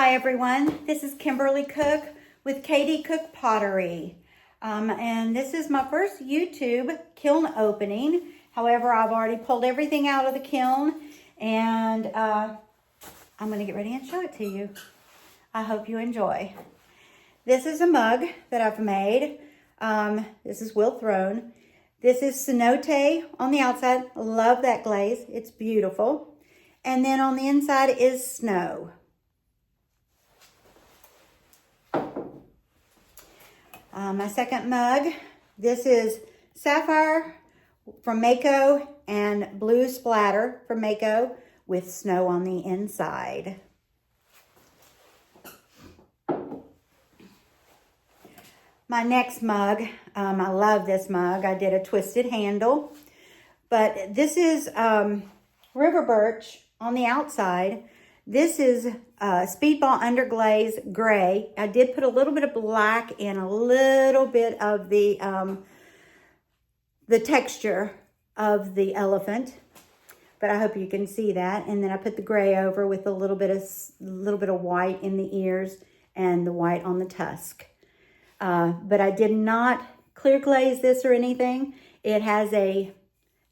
Hi everyone, this is Kimberly Cook with Katie Cook Pottery. And this is my first YouTube kiln opening. However, I've already pulled everything out of the kiln and I'm going to get ready and show it to you. I hope you enjoy. This is a mug that I've made. This is Will Throne. This is cenote on the outside. Love that glaze. It's beautiful. And then on the inside is snow. My second mug, this is Sapphire from Mako and Blue Splatter from Mako with snow on the inside. My next mug, I love this mug. I did a twisted handle, but this is River Birch on the outside. This is Speedball Underglaze Gray. I did put a little bit of black and a little bit of the texture of the elephant, but I hope you can see that. And then I put the gray over with a little bit of white in the ears and the white on the tusk. But I did not clear glaze this or anything. It has a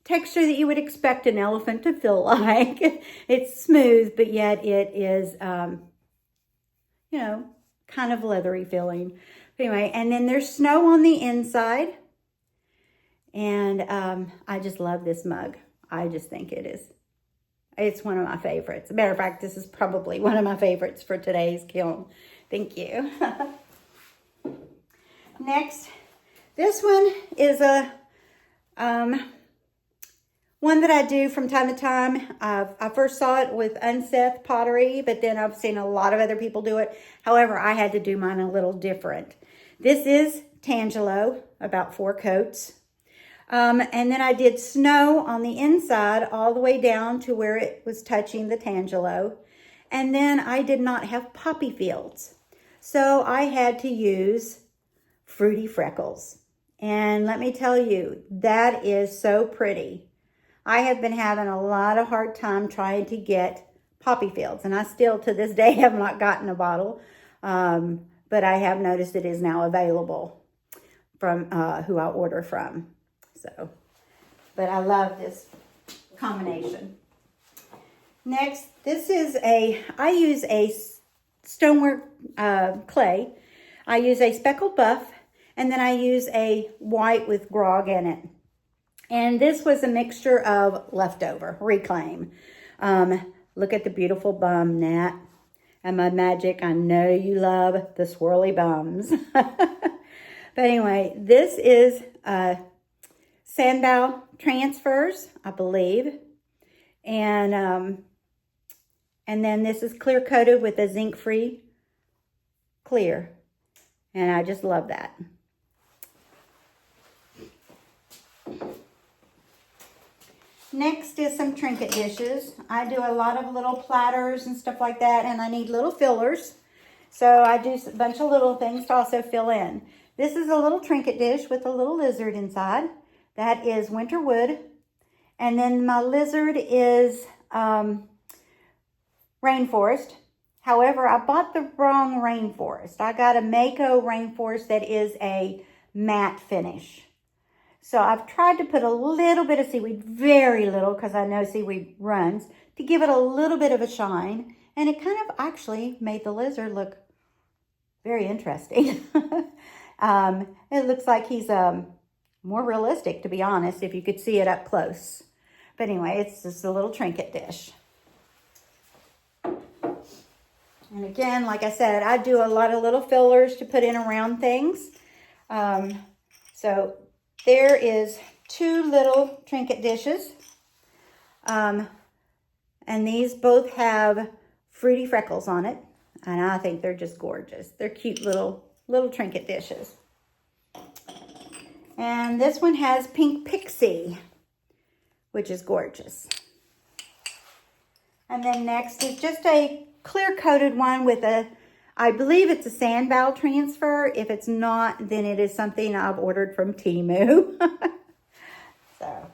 texture that you would expect an elephant to feel like. It's smooth, but yet it is, you know, kind of leathery feeling. Anyway, and then there's snow on the inside. And I just love this mug. I just think it's one of my favorites. As a matter of fact, this is probably one of my favorites for today's kiln. Thank you. Next, this one is a one that I do from time to time. I first saw it with Unseth Pottery, but then I've seen a lot of other people do it. However, I had to do mine a little different. This is Tangelo, about 4 coats. And then I did snow on the inside all the way down to where it was touching the Tangelo. And then I did not have poppy fields. So I had to use Fruity Freckles. And let me tell you, that is so pretty. I have been having a lot of hard time trying to get poppy fields, and I still to this day have not gotten a bottle, but I have noticed it is now available from who I order from. So, but I love this combination. Next, this is I use a stoneware clay. I use a speckled buff, and then I use a white with grog in it. And this was a mixture of leftover, reclaim. Look at the beautiful bum, Nat. And my magic, I know you love the swirly bums. But anyway, this is Sandal Transfers, I believe. And then this is clear coated with a zinc-free clear. And I just love that. Next is some Trinket dishes. I do a lot of little platters and stuff like that, and I need little fillers. So I do a bunch of little things to also fill in. This is a little Trinket dish with a little lizard inside. That is winter wood. And then my lizard is rainforest. However, I bought the wrong rainforest. I got a Mako rainforest that is a matte finish. So I've tried to put a little bit of seaweed, very little, because I know seaweed runs, to give it a little bit of a shine. And it kind of actually made the lizard look very interesting. It looks like he's more realistic, to be honest, if you could see it up close. But anyway, it's just a little Trinket dish. And again, like I said, I do a lot of little fillers to put in around things. So there is 2 little Trinket dishes. And these both have Fruity Freckles on it. And I think they're just gorgeous. They're cute little Trinket dishes. And this one has Pink Pixie, which is gorgeous. And then next is just a clear-coated one with I believe it's a Sandal transfer. If it's not, then it is something I've ordered from Temu. So.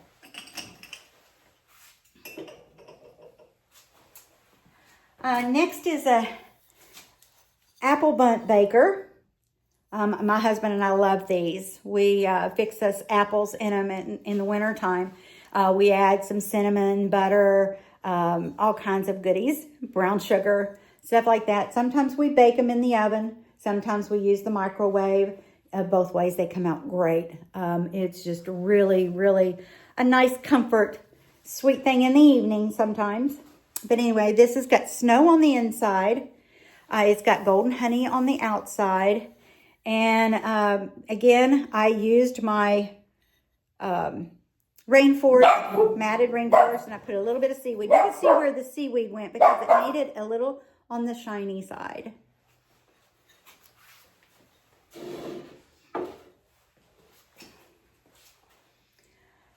Next is apple bundt baker. My husband and I love these. We fix us apples in them in the winter time. We add some cinnamon, butter, all kinds of goodies, brown sugar, stuff like that. Sometimes we bake them in the oven. Sometimes we use the microwave. Both ways they come out great. It's just really, really a nice comfort, sweet thing in the evening sometimes. But anyway, this has got snow on the inside. It's got golden honey on the outside. And again, I used my rainforest, matted rainforest, and I put a little bit of seaweed. You can see where the seaweed went because it made it a little on the shiny side.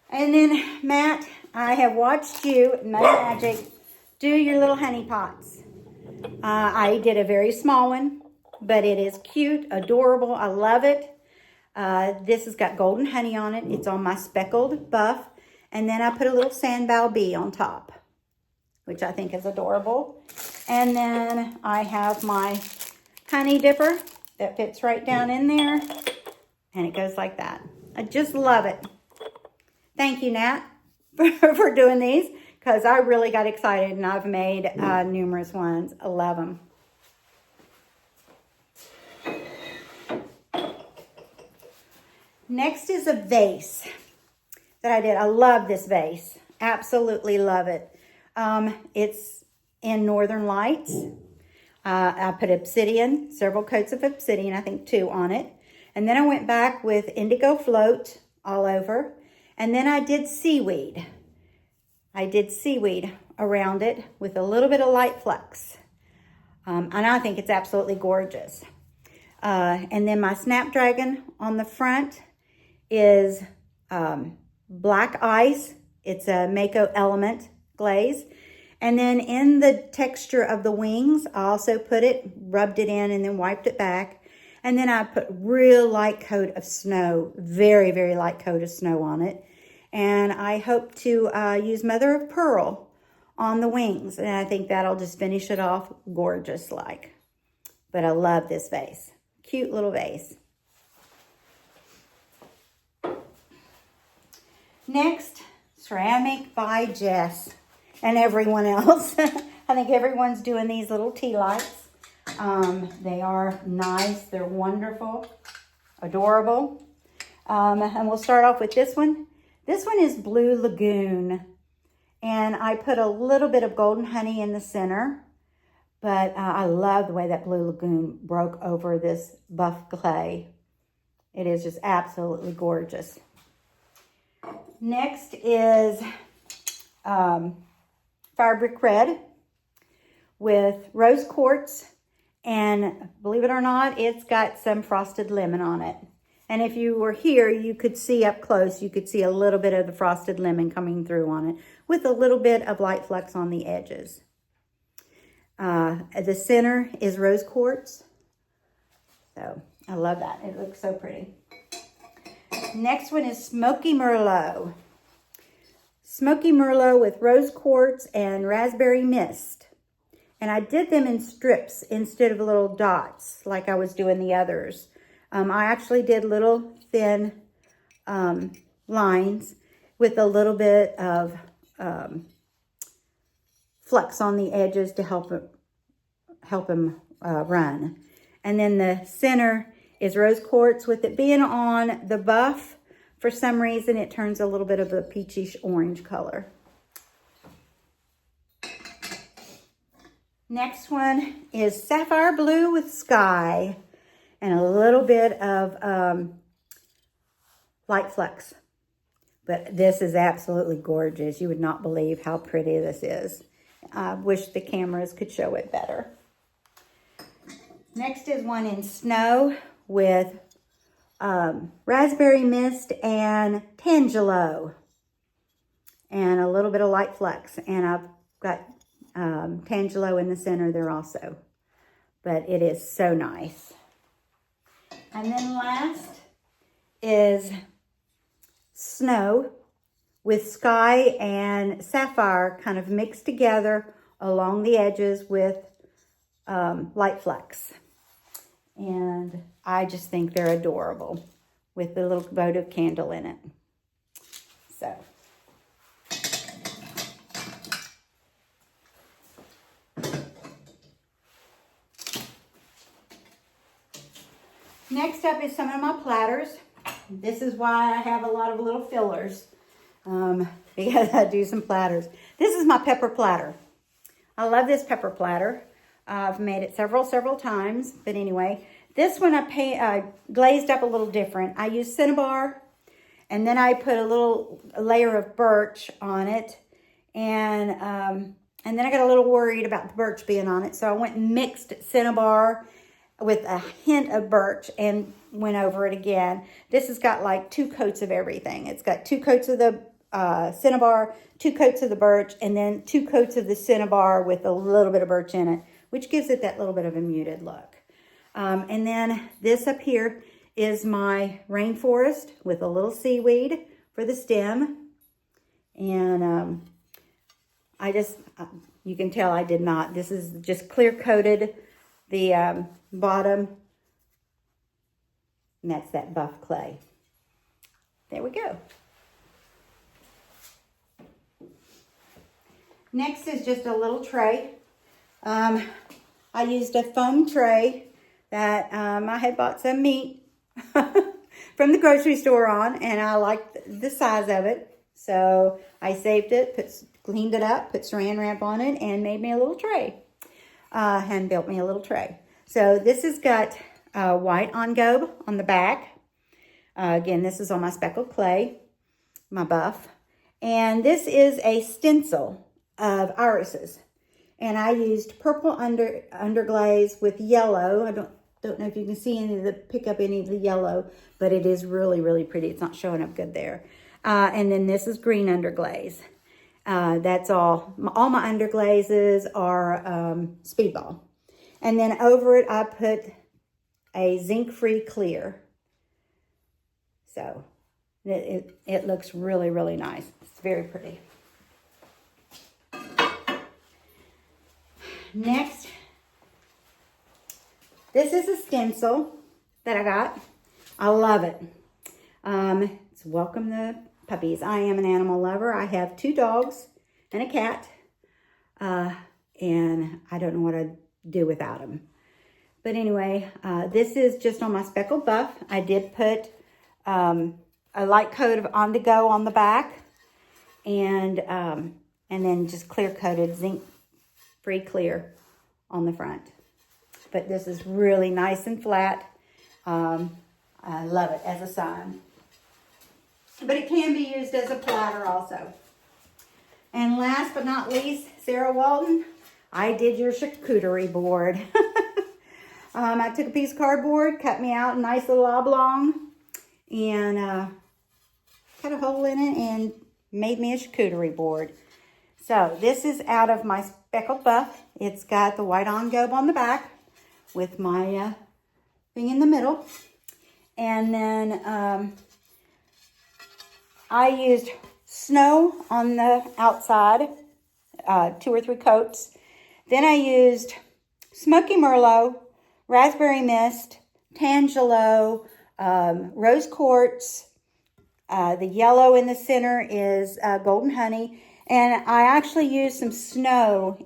And then, Matt, I have watched you, Mud Magic, do your little honey pots. I did a very small one, but it is cute, adorable. I love it. This has got golden honey on it. It's on my speckled buff. And then I put a little sandbow bee on top, which I think is adorable. And then I have my honey dipper that fits right down in there. And it goes like that. I just love it. Thank you, Nat, for doing these, because I really got excited and I've made numerous ones. I love them. Next is a vase that I did. I love this vase. Absolutely love it. It's in Northern Lights. I put obsidian, several coats of obsidian, I think 2 on it. And then I went back with indigo float all over. And then I did seaweed. I did seaweed around it with a little bit of light flux. And I think it's absolutely gorgeous. And then my Snapdragon on the front is black ice. It's a Mako Element glaze. And then in the texture of the wings, I also rubbed it in and then wiped it back. And then I put real light coat of snow, very, very light coat of snow on it. And I hope to use mother of pearl on the wings. And I think that'll just finish it off gorgeous like. But I love this vase. Cute little vase. Next, ceramic by Jess and everyone else. I think everyone's doing these little tea lights. They are nice. They're wonderful, adorable. And we'll start off with this one. This one is Blue Lagoon. And I put a little bit of golden honey in the center. But I love the way that Blue Lagoon broke over this buff clay. It is just absolutely gorgeous. Next is Fabric Red with rose quartz. And believe it or not, it's got some frosted lemon on it. And if you were here, you could see up close, you could see a little bit of the frosted lemon coming through on it with a little bit of light flux on the edges. The center is rose quartz. So I love that. It looks so pretty. Next one is Smoky Merlot. Smoky Merlot with rose quartz and raspberry mist. And I did them in strips instead of little dots like I was doing the others. I actually did little thin lines with a little bit of flux on the edges to help them run. And then the center is rose quartz. With it being on the buff, for some reason it turns a little bit of a peachish orange color. Next one is Sapphire Blue with Sky and a little bit of light flux. But this is absolutely gorgeous. You would not believe how pretty this is. I wish the cameras could show it better. Next is one in Snow with raspberry mist and tangelo and a little bit of light flux. And I've got tangelo in the center there also. But it is so nice. And then last is Snow with Sky and Sapphire kind of mixed together along the edges with light flux. And I just think they're adorable with the little votive candle in it. So. Next up is some of my platters. This is why I have a lot of little fillers, because I do some platters. This is my pepper platter. I love this pepper platter. I've made it several times, but anyway, this one I glazed up a little different. I used cinnabar, and then I put a layer of birch on it, and then I got a little worried about the birch being on it, so I went and mixed cinnabar with a hint of birch and went over it again. This has got like 2 coats of everything. It's got 2 coats of the cinnabar, 2 coats of the birch, and then 2 coats of the cinnabar with a little bit of birch in it, which gives it that little bit of a muted look. And then this up here is my rainforest with a little seaweed for the stem. And you can tell I did not. This is just clear coated the bottom, and that's that buff clay. There we go. Next is just a little tray. I used a foam tray that I had bought some meat from the grocery store on, and I liked the size of it. So I saved it, cleaned it up, put saran wrap on it, and made me a little tray. And built me a little tray. So this has got white engobe on the back. Again, this is on my speckled clay, my buff. And this is a stencil of irises. And I used purple underglaze with yellow. I don't know if you can pick up any of the yellow, but it is really pretty. It's not showing up good there. And then this is green underglaze. That's all. All my underglazes are Speedball. And then over it, I put a zinc-free clear. So it looks really nice. It's very pretty. Next, this is a stencil that I got. I love it. It's Welcome the Puppies. I am an animal lover. I have 2 dogs and a cat, and I don't know what I'd do without them. But anyway, this is just on my speckled buff. I did put a light coat of On To Go on the back, and then just clear coated zinc-free clear on the front. But this is really nice and flat. I love it as a sign. But it can be used as a platter also. And last but not least, Sarah Walden, I did your charcuterie board. I took a piece of cardboard, cut me out a nice little oblong, and cut a hole in it and made me a charcuterie board. So this is out of my speckled buff. It's got the white engobe on the back with my thing in the middle. And then I used snow on the outside, 2 or 3 coats. Then I used Smoky Merlot, Raspberry Mist, Tangelo, Rose Quartz. The yellow in the center is Golden Honey. And I actually used some snow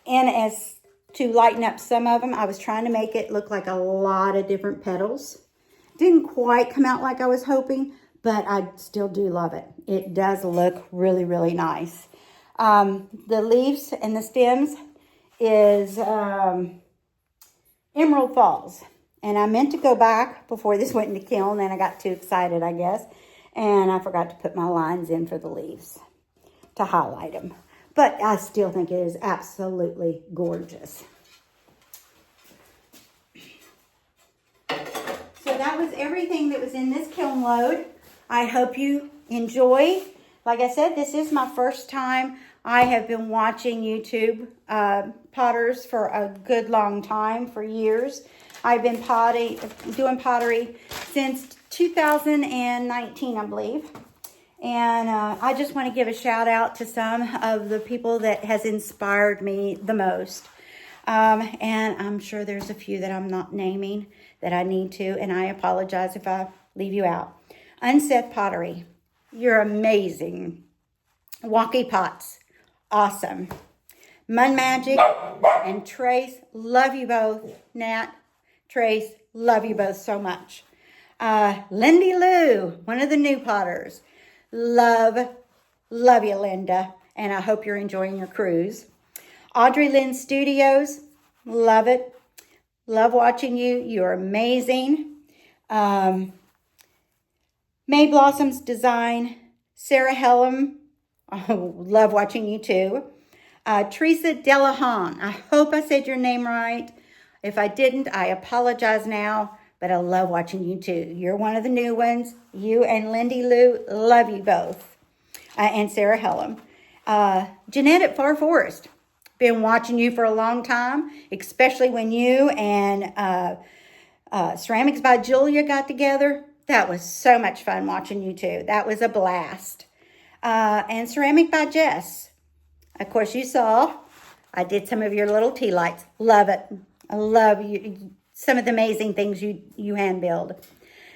as to lighten up some of them. I was trying to make it look like a lot of different petals. Didn't quite come out like I was hoping, but I still do love it. It does look really nice. The leaves and the stems is Emerald Falls. And I meant to go back before this went into Kiln, and I got too excited, I guess. And I forgot to put my lines in for the leaves to highlight them. But I still think it is absolutely gorgeous. So that was everything that was in this kiln load. I hope you enjoy. Like I said, this is my first time. I have been watching YouTube potters for a good long time, for years. I've been doing pottery since 2019, I believe. And I just want to give a shout out to some of the people that has inspired me the most. And I'm sure there's a few that I'm not naming that I need to, and I apologize if I leave you out. Unseth Pottery, you're amazing. Wonky Pots, awesome. Mun Magic and Trace, love you both. Nat, Trace, love you both so much. Lindy Lou, one of the new potters. Love you, Linda. And I hope you're enjoying your cruise. Audrey Lynn Studios, love it. Love watching you. You're amazing. May Blossoms Design, Sarah Hellam, oh, love watching you too. Teresa Delahan, I hope I said your name right. If I didn't, I apologize now, but I love watching you too. You're one of the new ones. You and Lindy Lou, love you both. And Sarah Hellam. Jeanette at Far Forest, been watching you for a long time, especially when you and Ceramics by Julia got together. That was so much fun watching you two. That was a blast. And Ceramic by Jess. Of course, you saw I did some of your little tea lights. Love it. I love you. Some of the amazing things you hand build.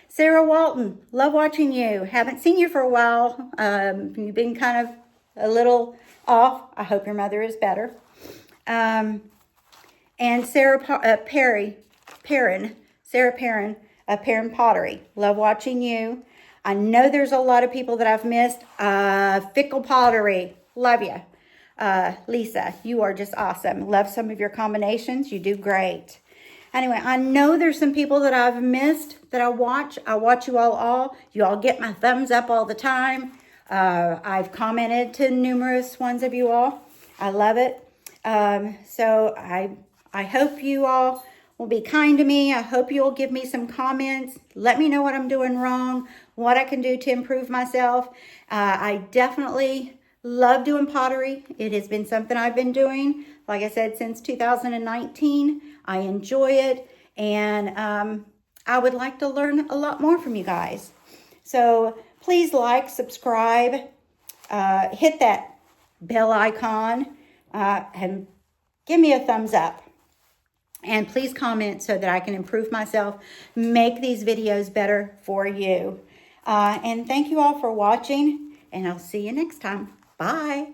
Sarah Walton, love watching you. Haven't seen you for a while. You've been kind of a little off. I hope your mother is better. And Sarah Perrin of Perrin Pottery. Love watching you. I know there's a lot of people that I've missed. Fickle Pottery. Love you. Lisa, you are just awesome. Love some of your combinations. You do great. Anyway, I know there's some people that I've missed that I watch. I watch you all. You all get my thumbs up all the time. I've commented to numerous ones of you all. I love it. So I hope you all will be kind to me. I hope you'll give me some comments. Let me know what I'm doing wrong, what I can do to improve myself. I definitely love doing pottery. It has been something I've been doing, like I said, since 2019. I enjoy it, and I would like to learn a lot more from you guys. So please like, subscribe, hit that bell icon, and give me a thumbs up. And please comment so that I can improve myself, make these videos better for you. And thank you all for watching, and I'll see you next time. Bye.